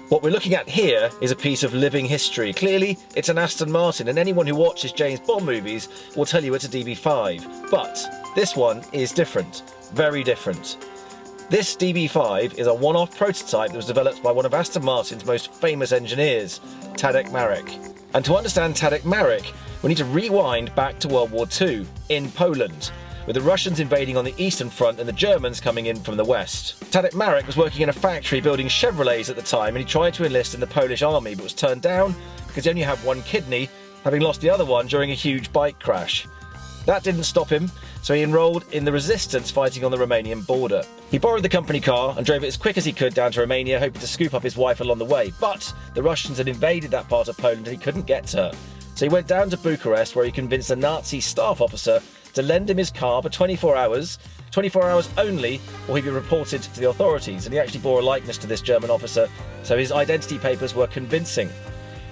What we're looking at here is a piece of living history. Clearly, it's an Aston Martin, and anyone who watches James Bond movies will tell you it's a DB5. But this one is different, very different. This DB5 is a one-off prototype that was developed by one of Aston Martin's most famous engineers, Tadek Marek. And to understand Tadek Marek, we need to rewind back to World War II in Poland, with the Russians invading on the Eastern Front and the Germans coming in from the West. Tadek Marek was working in a factory building Chevrolets at the time, and he tried to enlist in the Polish army but was turned down because he only had one kidney, having lost the other one during a huge bike crash. That didn't stop him, so he enrolled in the resistance fighting on the Romanian border. He borrowed the company car and drove it as quick as he could down to Romania, hoping to scoop up his wife along the way, but the Russians had invaded that part of Poland and he couldn't get to her. So he went down to Bucharest, where he convinced a Nazi staff officer to lend him his car for 24 hours only, or he'd be reported to the authorities. And he actually bore a likeness to this German officer, so his identity papers were convincing.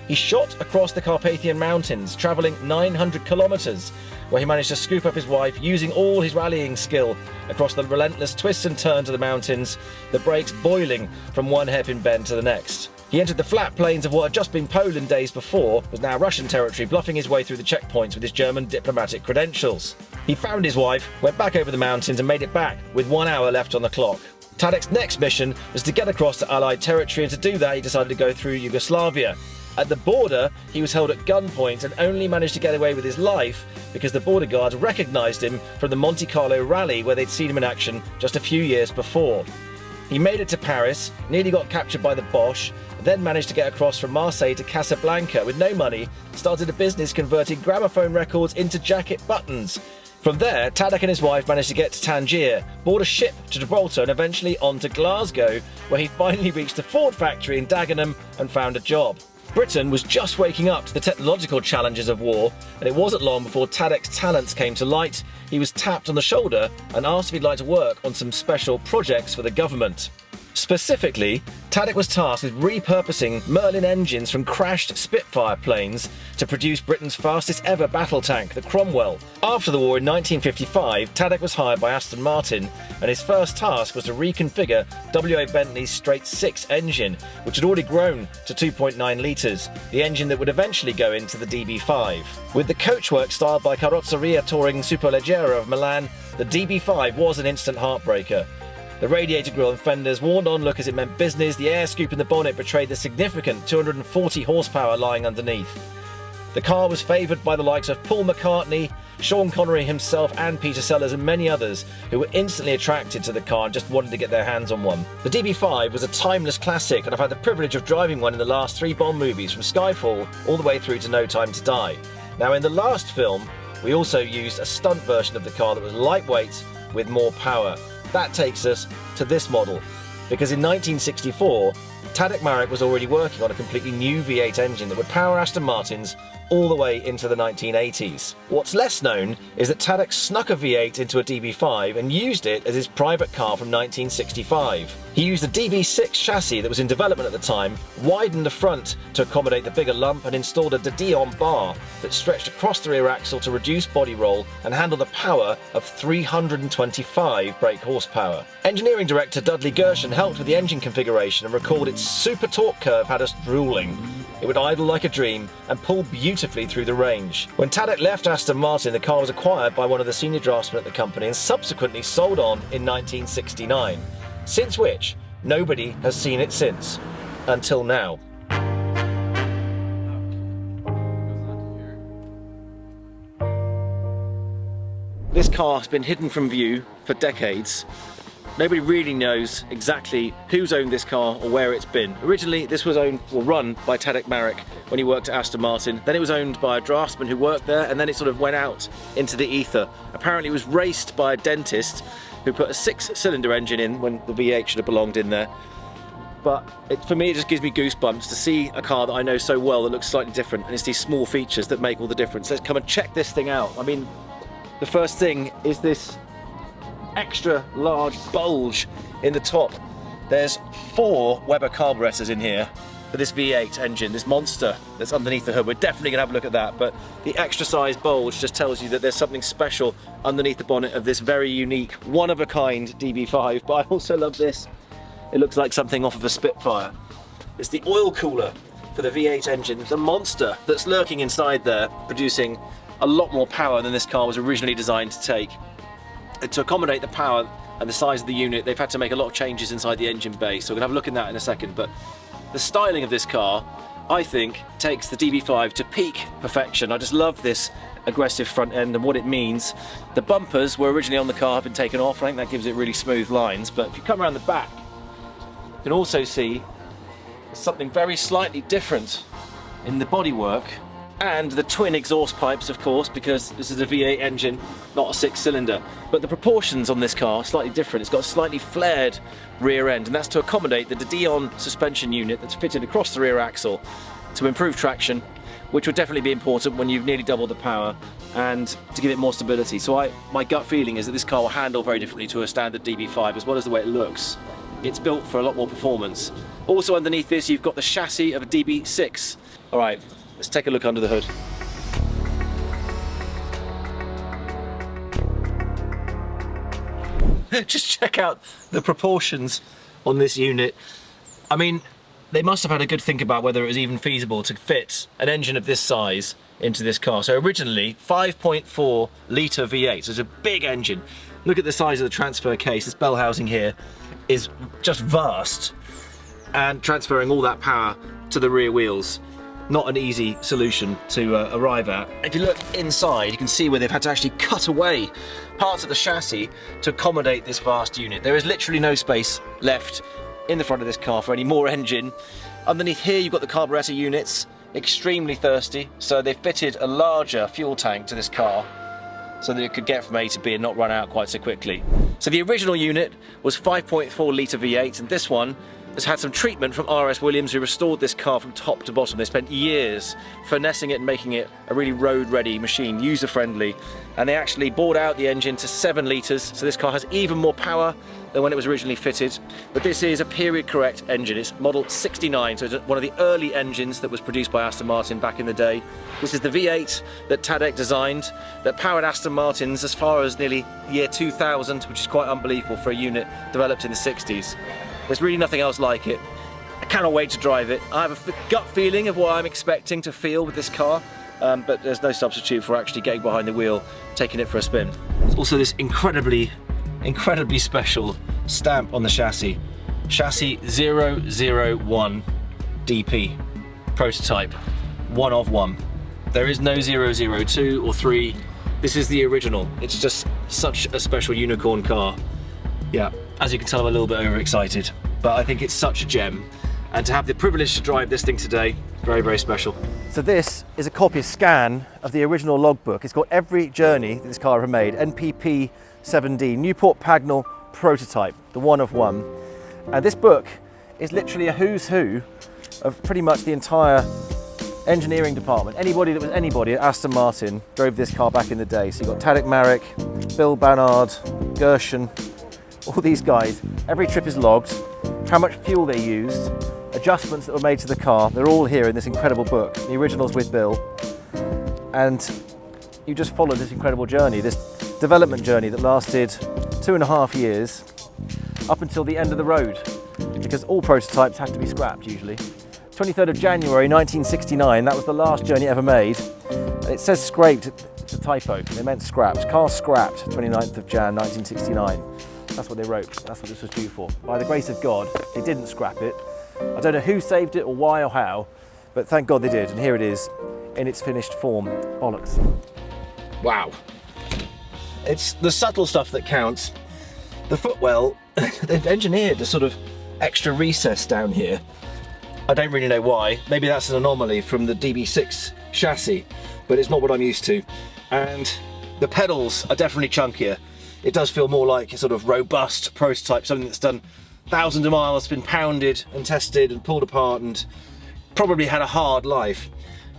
He shot across the Carpathian Mountains, travelling 900 kilometres, where he managed to scoop up his wife using all his rallying skill across the relentless twists and turns of the mountains, the brakes boiling from one hairpin bend to the next. He entered the flat plains of what had just been Poland days before, was now Russian territory, bluffing his way through the checkpoints with his German diplomatic credentials. He found his wife, went back over the mountains and made it back with 1 hour left on the clock. Tadek's next mission was to get across to Allied territory, and to do that he decided to go through Yugoslavia. At the border, he was held at gunpoint and only managed to get away with his life because the border guards recognised him from the Monte Carlo rally where they'd seen him in action just a few years before. He made it to Paris, nearly got captured by the Bosch, then managed to get across from Marseille to Casablanca with no money, started a business converting gramophone records into jacket buttons. From there, Tadek and his wife managed to get to Tangier, board a ship to Gibraltar and eventually on to Glasgow, where he finally reached the Ford factory in Dagenham and found a job. Britain was just waking up to the technological challenges of war, and it wasn't long before Tadek's talents came to light. He was tapped on the shoulder and asked if he'd like to work on some special projects for the government. Specifically, Tadek was tasked with repurposing Merlin engines from crashed Spitfire planes to produce Britain's fastest ever battle tank, the Cromwell. After the war in 1955, Tadek was hired by Aston Martin, and his first task was to reconfigure W.A. Bentley's straight 6 engine, which had already grown to 2.9 litres, the engine that would eventually go into the DB5. With the coachwork styled by Carrozzeria Touring Superleggera of Milan, the DB5 was an instant heartbreaker. The radiator grille and fenders warned onlookers it meant business. The air scoop in the bonnet betrayed the significant 240 horsepower lying underneath. The car was favoured by the likes of Paul McCartney, Sean Connery himself and Peter Sellers and many others who were instantly attracted to the car and just wanted to get their hands on one. The DB5 was a timeless classic, and I've had the privilege of driving one in the last 3 Bond movies, from Skyfall all the way through to No Time to Die. Now, in the last film, we also used a stunt version of the car that was lightweight with more power. That takes us to this model, because in 1964, Tadek Marek was already working on a completely new V8 engine that would power Aston Martins all the way into the 1980s. What's less known is that Tadek snuck a V8 into a DB5 and used it as his private car from 1965. He used a DB6 chassis that was in development at the time, widened the front to accommodate the bigger lump, and installed a de Dion bar that stretched across the rear axle to reduce body roll and handle the power of 325 brake horsepower. Engineering director Dudley Gershon helped with the engine configuration and recalled its super torque curve had us drooling. It would idle like a dream and pull beautifully through the range. When Tadek left Aston Martin, the car was acquired by one of the senior draftsmen at the company and subsequently sold on in 1969, since which nobody has seen it since, until now. This car has been hidden from view for decades. Nobody really knows exactly who's owned this car or where it's been. Originally, this was owned or run by Tadek Marek when he worked at Aston Martin. Then it was owned by a draftsman who worked there, and then it sort of went out into the ether. Apparently it was raced by a dentist who put a 6-cylinder engine in when the V8 should have belonged in there. But for me, it just gives me goosebumps to see a car that I know so well that looks slightly different, and it's these small features that make all the difference. Let's come and check this thing out. I mean, the first thing is this extra large bulge in the top. There's 4 Weber carburetors in here for this V8 engine, this monster that's underneath the hood. We're definitely gonna have a look at that, but the extra size bulge just tells you that there's something special underneath the bonnet of this very unique, one-of-a-kind DB5. But I also love this. It looks like something off of a Spitfire. It's the oil cooler for the V8 engine, the monster that's lurking inside there, producing a lot more power than this car was originally designed to take. And to accommodate the power and the size of the unit, they've had to make a lot of changes inside the engine bay, so we're gonna have a look at that in a second. But the styling of this car, I think, takes the DB5 to peak perfection. I just love this aggressive front end and what it means. The bumpers were originally on the car, have been taken off. I think that gives it really smooth lines, but if you come around the back, you can also see something very slightly different in the bodywork, and the twin exhaust pipes, of course, because this is a V8 engine, not a 6-cylinder. But the proportions on this car are slightly different. It's got a slightly flared rear end, and that's to accommodate the Dion suspension unit that's fitted across the rear axle to improve traction, which would definitely be important when you've nearly doubled the power, and to give it more stability. So my gut feeling is that this car will handle very differently to a standard DB5, as well as the way it looks. It's built for a lot more performance. Also underneath this, you've got the chassis of a DB6. All right, let's take a look under the hood. Just check out the proportions on this unit. I mean, they must have had a good think about whether it was even feasible to fit an engine of this size into this car. So originally, 5.4 litre V8, so it's a big engine. Look at the size of the transfer case. This bell housing here is just vast, and transferring all that power to the rear wheels, not an easy solution to arrive at. If you look inside, you can see where they've had to actually cut away parts of the chassis to accommodate this vast unit. There is literally no space left in the front of this car for any more engine. Underneath here, you've got the carburetor units, extremely thirsty, so they've fitted a larger fuel tank to this car so that it could get from A to B and not run out quite so quickly. So the original unit was 5.4 litre V8, and this one has had some treatment from RS Williams, who restored this car from top to bottom. They spent years finessing it and making it a really road-ready machine, user-friendly, and they actually bored out the engine to 7 litres, so this car has even more power than when it was originally fitted. But this is a period-correct engine. It's model 69, so it's one of the early engines that was produced by Aston Martin back in the day. This is the V8 that Tadek designed, that powered Aston Martins as far as nearly year 2000, which is quite unbelievable for a unit developed in the 60s. There's really nothing else like it. I cannot wait to drive it. I have a gut feeling of what I'm expecting to feel with this car, but there's no substitute for actually getting behind the wheel, taking it for a spin. There's also this incredibly special stamp on the chassis. Chassis 001 DP, prototype, one of one. There is no 002 or 3. This is the original. It's just such a special unicorn car. Yeah, as you can tell, I'm a little bit overexcited, but I think it's such a gem. And to have the privilege to drive this thing today, very, very special. So this is a copy, a scan of the original logbook. It's got every journey that this car ever made. NPP 7D, Newport Pagnell prototype, the one of one. And this book is literally a who's who of pretty much the entire engineering department. Anybody that was anybody at Aston Martin drove this car back in the day. So you've got Tadek Marek, Bill Bannard, Gershon, all these guys. Every trip is logged, how much fuel they used, adjustments that were made to the car. They're all here in this incredible book. The original's with Bill. And you just followed this incredible journey, this development journey that lasted 2.5 years up until the end of the road, because all prototypes have to be scrapped usually. 23rd of January 1969, that was the last journey ever made. And it says scraped, it's a typo, they meant scrapped. Car scrapped 29th of Jan 1969. That's what they wrote, that's what this was due for. By the grace of God, they didn't scrap it. I don't know who saved it or why or how, but thank God they did, and here it is in its finished form. Bollocks. Wow. It's the subtle stuff that counts. The footwell, they've engineered a sort of extra recess down here. I don't really know why. Maybe that's an anomaly from the DB6 chassis, but it's not what I'm used to. And the pedals are definitely chunkier. It does feel more like a sort of robust prototype, something that's done thousands of miles, been pounded and tested and pulled apart and probably had a hard life.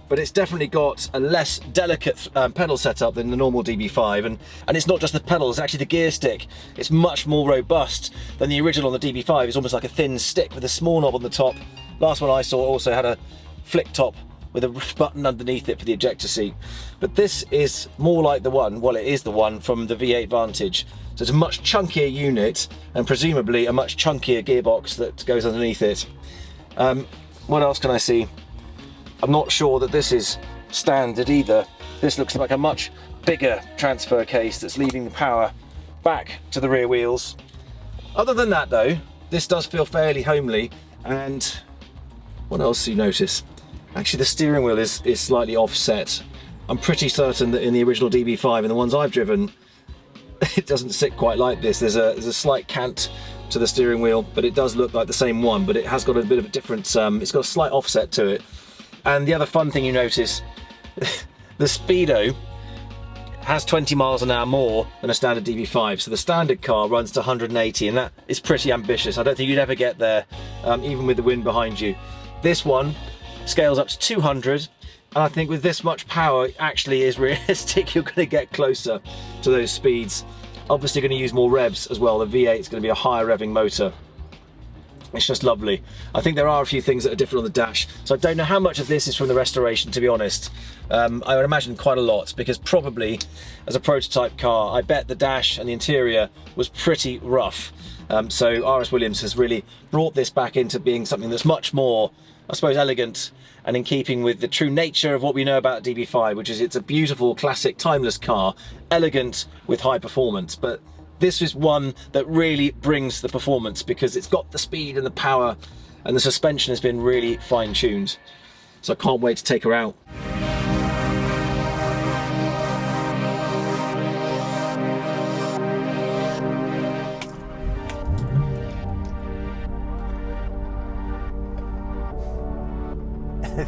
But it's definitely got a less delicate pedal setup than the normal DB5, and it's not just the pedals, it's actually the gear stick. It's much more robust than the original on the DB5. It's almost like a thin stick with a small knob on the top. Last one I saw also had a flick top with a button underneath it for the ejector seat. But this is more like the one, well, it is the one from the V8 Vantage. So it's a much chunkier unit and presumably a much chunkier gearbox that goes underneath it. What else can I see? I'm not sure that this is standard either. This looks like a much bigger transfer case that's leaving the power back to the rear wheels. Other than that though, this does feel fairly homely. And what else do you notice? Actually, the steering wheel is slightly offset. I'm pretty certain that in the original DB5 and the ones I've driven, it doesn't sit quite like this. There's a slight cant to the steering wheel, but it does look like the same one, but it has got a bit of a different, it's got a slight offset to it. And the other fun thing you notice, the speedo has 20 miles an hour more than a standard DB5. So the standard car runs to 180, and that is pretty ambitious. I don't think you'd ever get there, even with the wind behind you. This one scales up to 200, and I think with this much power, it actually is realistic. You're going to get closer to those speeds. Obviously going to use more revs as well. The V8 is going to be a higher revving motor. It's just lovely. I think there are a few things that are different on the dash, so I don't know how much of this is from the restoration, to be honest. I would imagine quite a lot, because probably as a prototype car, I bet the dash and the interior was pretty rough. So RS Williams has really brought this back into being something that's much more, I suppose, elegant and in keeping with the true nature of what we know about DB5, which is it's a beautiful, classic, timeless car, elegant with high performance. But this is one that really brings the performance because it's got the speed and the power, and the suspension has been really fine-tuned. So I can't wait to take her out.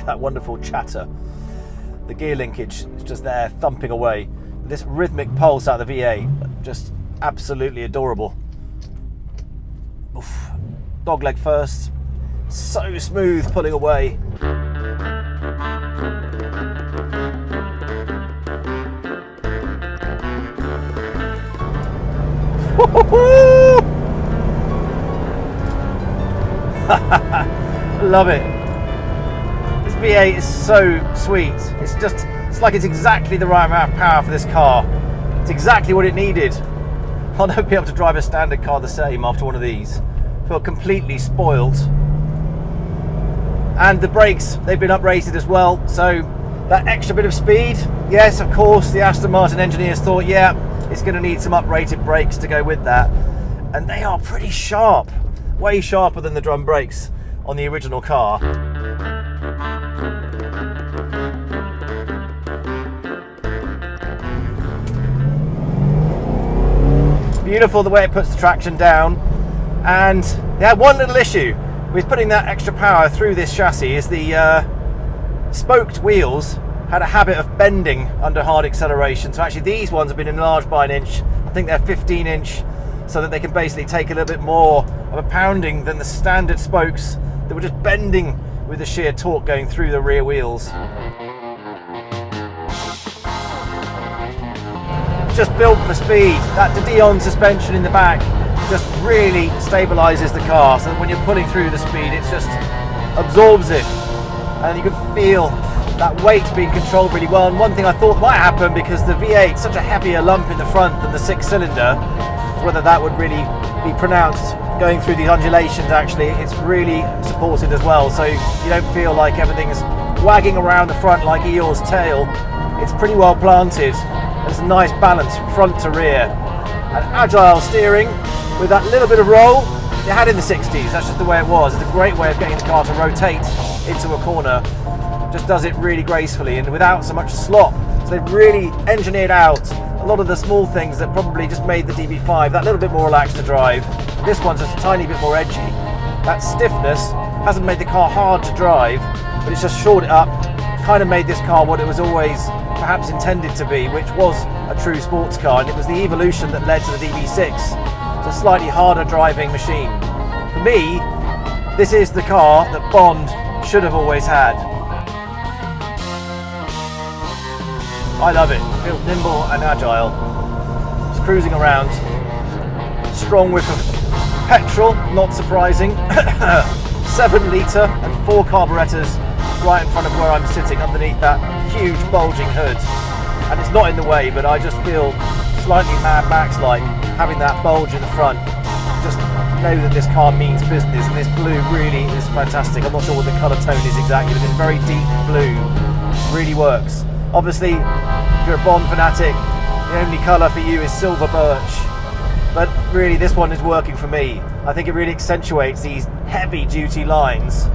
That wonderful chatter. The gear linkage is just there thumping away. This rhythmic pulse out of the V8, just absolutely adorable. Oof. Dog leg first, so smooth pulling away. Love it. This V8 is so sweet. It's like it's exactly the right amount of power for this car. It's exactly what it needed. I'll never be able to drive a standard car the same after one of these. I feel completely spoiled. And the brakes, they've been uprated as well, so that extra bit of speed, yes, of course, the Aston Martin engineers thought, yeah, it's going to need some uprated brakes to go with that. And they are pretty sharp, way sharper than the drum brakes on the original car. Beautiful the way it puts the traction down. And they had one little issue with putting that extra power through this chassis is the spoked wheels had a habit of bending under hard acceleration. So actually these ones have been enlarged by an inch. I think they're 15-inch, so that they can basically take a little bit more of a pounding than the standard spokes that were just bending with the sheer torque going through the rear wheels. Just built for speed. That Dion suspension in the back just really stabilizes the car, so that when you're pulling through the speed, it just absorbs it, and you can feel that weight being controlled really well. And one thing I thought might happen, because the V8 is such a heavier lump in the front than the 6-cylinder, whether that would really be pronounced going through these undulations. Actually, it's really supported as well, so you don't feel like everything's wagging around the front like Eeyore's tail. It's pretty well planted. There's a nice balance front to rear. And agile steering with that little bit of roll you had in the 60s. That's just the way it was. It's a great way of getting the car to rotate into a corner. Just does it really gracefully and without so much slop. So they've really engineered out a lot of the small things that probably just made the DB5 that little bit more relaxed to drive. This one's just a tiny bit more edgy. That stiffness hasn't made the car hard to drive, but it's just shored it up, kind of made this car what it was always perhaps intended to be, which was a true sports car, and it was the evolution that led to the DB6. It's a slightly harder driving machine. For me, this is the car that Bond should have always had. I love it. It feels nimble and agile. It's cruising around. Strong whiff of petrol, not surprising. 7 litre and 4 carburettors right in front of where I'm sitting underneath that huge bulging hood. And it's not in the way, but I just feel slightly Mad Max-like having that bulge in the front. just know that this car means business, and this blue really is fantastic. I'm not sure what the colour tone is exactly, but this very deep blue really works. Obviously, if you're a Bond fanatic, the only colour for you is silver birch, but really this one is working for me. I think it really accentuates these heavy duty lines.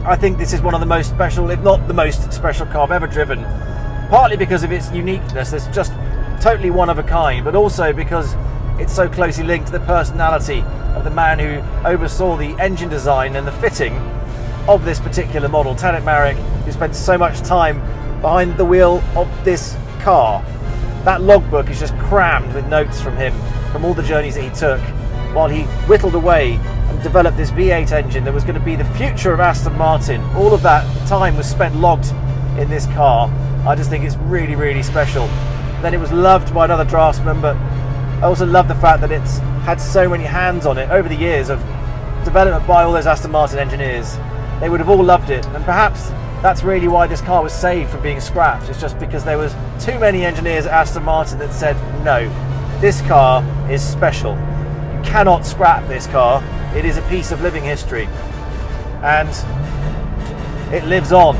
I think this is one of the most special, if not the most special car I've ever driven, partly because of its uniqueness. It's just totally one of a kind, but also because it's so closely linked to the personality of the man who oversaw the engine design and the fitting of this particular model, Tanit Marek, who spent so much time behind the wheel of this car. That logbook is just crammed with notes from him, from all the journeys that he took, while he whittled away and developed this V8 engine that was going to be the future of Aston Martin. All of that time was spent logged in this car. I just think it's really, really special. Then it was loved by another draftsman, but I also love the fact that it's had so many hands on it over the years of development by all those Aston Martin engineers. They would have all loved it, and perhaps that's really why this car was saved from being scrapped. It's just because there was too many engineers at Aston Martin that said, no, this car is special. You cannot scrap this car. It is a piece of living history, and it lives on.